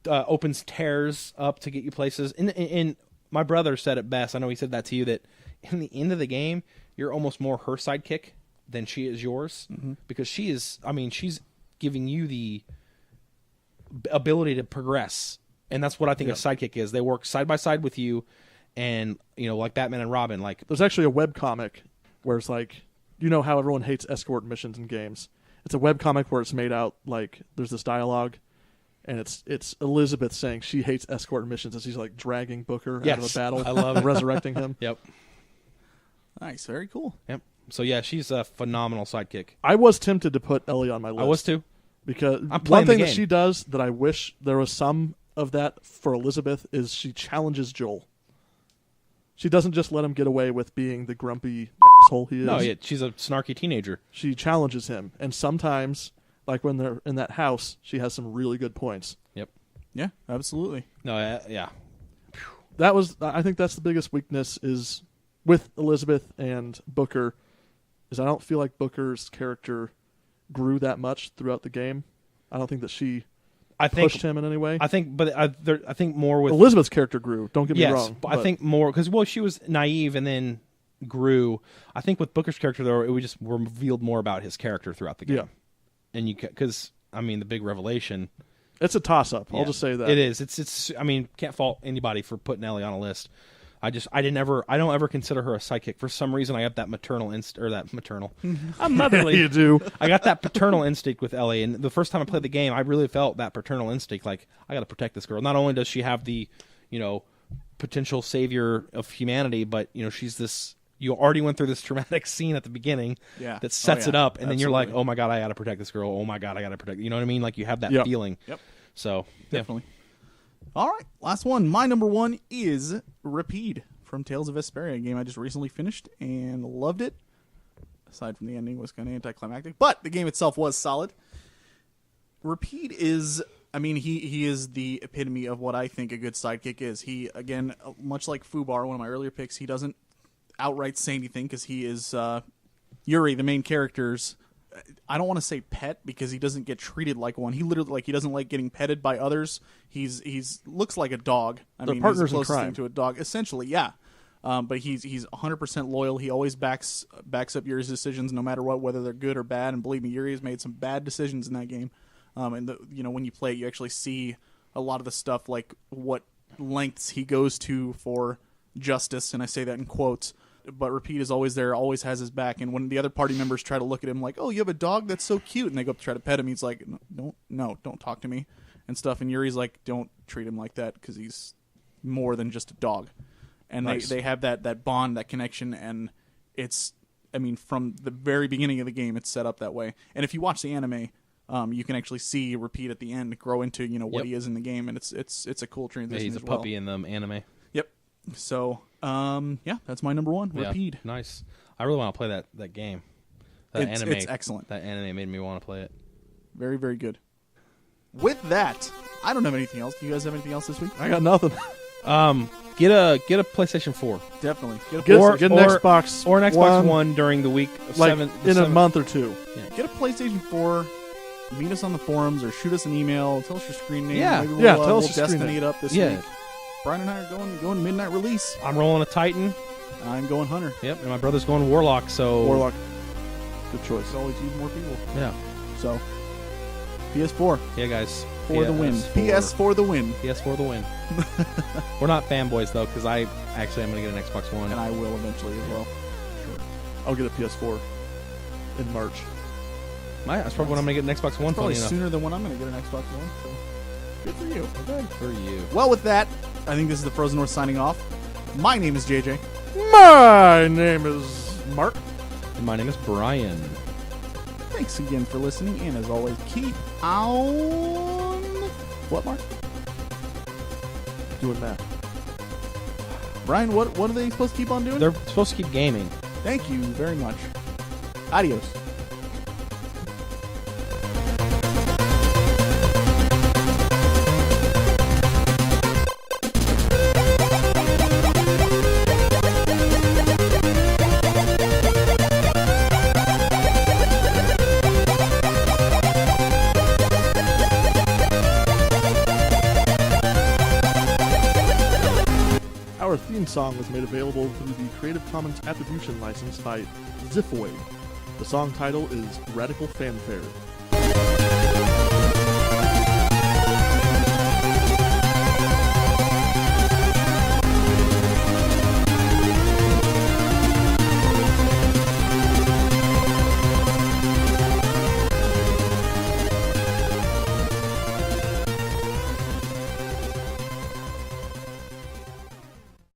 Yeah, opens tears up to get you places. And my brother said it best. I know he said that to you, that in the end of the game, you're almost more her sidekick than she is yours, because she's giving you the ability to progress, and that's what I think a sidekick is. They work side by side with you, and like Batman and Robin. Like, there's actually a webcomic where it's like, how everyone hates escort missions in games. It's a webcomic where it's made out like there's this dialogue, and it's Elizabeth saying she hates escort missions as she's like dragging Booker out of a battle. I love it. Resurrecting him. Yep. Nice. Very cool. Yep. So yeah, she's a phenomenal sidekick. I was tempted to put Ellie on my list. I was too. Because I'm one thing the that she does that I wish there was some of that for Elizabeth is she challenges Joel. She doesn't just let him get away with being the grumpy asshole he is. No, she's a snarky teenager. She challenges him. And sometimes, like when they're in that house, she has some really good points. Yep. Yeah, absolutely. No, yeah. I think that's the biggest weakness is with Elizabeth and Booker, is I don't feel like Booker's character grew that much throughout the game. I don't think that she pushed him in any way. I think more with Elizabeth's character grew. Don't get me wrong. But I think more because she was naive and then grew. I think with Booker's character though, it was just revealed more about his character throughout the game. Yeah, and because the big revelation. It's a toss up. I'll just say that it is. It's. Can't fault anybody for putting Ellie on a list. I don't ever consider her a sidekick. For some reason, I have that maternal I'm motherly. You do. I got that paternal instinct with Ellie, and the first time I played the game, I really felt that paternal instinct. Like, I got to protect this girl. Not only does she have the, potential savior of humanity, but she's this you already went through this traumatic scene at the beginning Yeah. that sets it up, and then you're like, Absolutely. oh my god, I got to protect this girl. Oh my god, I got to protect. You know what I mean? Like you have that Yep. feeling. Yep. So yeah. Definitely. All right, last one. My number one is Repeat from Tales of Vesperia, a game I just recently finished and loved it. Aside from the ending was kind of anticlimactic, but the game itself was solid. Repeat is, I mean, he is the epitome of what I think a good sidekick is. He, again, much like Fubar, one of my earlier picks, he doesn't outright say anything because he is Yuri, the main character's, I don't want to say pet because he doesn't get treated like one. He literally, like, he doesn't like getting petted by others. He's looks like a dog. They're partners he's the in closest crime. thing to a dog, essentially. Yeah, but he's 100% loyal. He always backs up Yuri's decisions, no matter what, whether they're good or bad. And believe me, Yuri has made some bad decisions in that game. And when you play it, you actually see a lot of the stuff, like what lengths he goes to for justice, and I say that in quotes. But Repeat is always there, always has his back. And when the other party members try to look at him like, "Oh, you have a dog that's so cute," and they go up to try to pet him, he's like, "Don't talk to me," and stuff. And Yuri's like, "Don't treat him like that because he's more than just a dog." And Nice. they have that bond, that connection, and it's, I mean, from the very beginning of the game, it's set up that way. And if you watch the anime, you can actually see Repeat at the end grow into what Yep. he is in the game, and it's a cool Yeah, transition. he's a as well. puppy in the anime. Yep. So yeah, that's my number one. Yeah, Repeat. nice. I really want to play that game. That It's anime. excellent. That anime made me want to play it. Very, very good. With that, I don't have anything else. Do you guys have anything else this week? I got nothing. Get a PlayStation 4 Definitely. Get an Xbox or an Xbox One during the week of like seven, in a seven- month or two. Get a PlayStation 4. Meet us on the forums or shoot us an email. Tell us your screen name. Yeah. Maybe Yeah, we'll, tell us we'll your screen Destiny name. it up this Yeah. week. Brian and I are going midnight release. I'm rolling a Titan. I'm going Hunter. Yep, and my brother's going Warlock. So Warlock. Good choice. It's always use more people. Yeah, So, PS4 yeah, guys. for the win. PS for the win. PS4 the win. We're not fanboys though, because I actually am going to get an Xbox One. And I will eventually as well. I'll get a PS4 in March. That's probably when I'm going to get an Xbox One. Probably Funny enough. sooner than when I'm going to get an Xbox One. So, good for you. Good for you. Well, with that, I think this is the Frozen North signing off. My name is JJ. My name is Mark. And my name is Brian. Thanks again for listening, and as always, keep on. What, Mark? Doing that. Brian, what are they supposed to keep on doing? They're supposed to keep gaming. Thank you very much. Adios. Our theme song was made available through the Creative Commons Attribution license by Ziffaway. The song title is Radical Fanfare.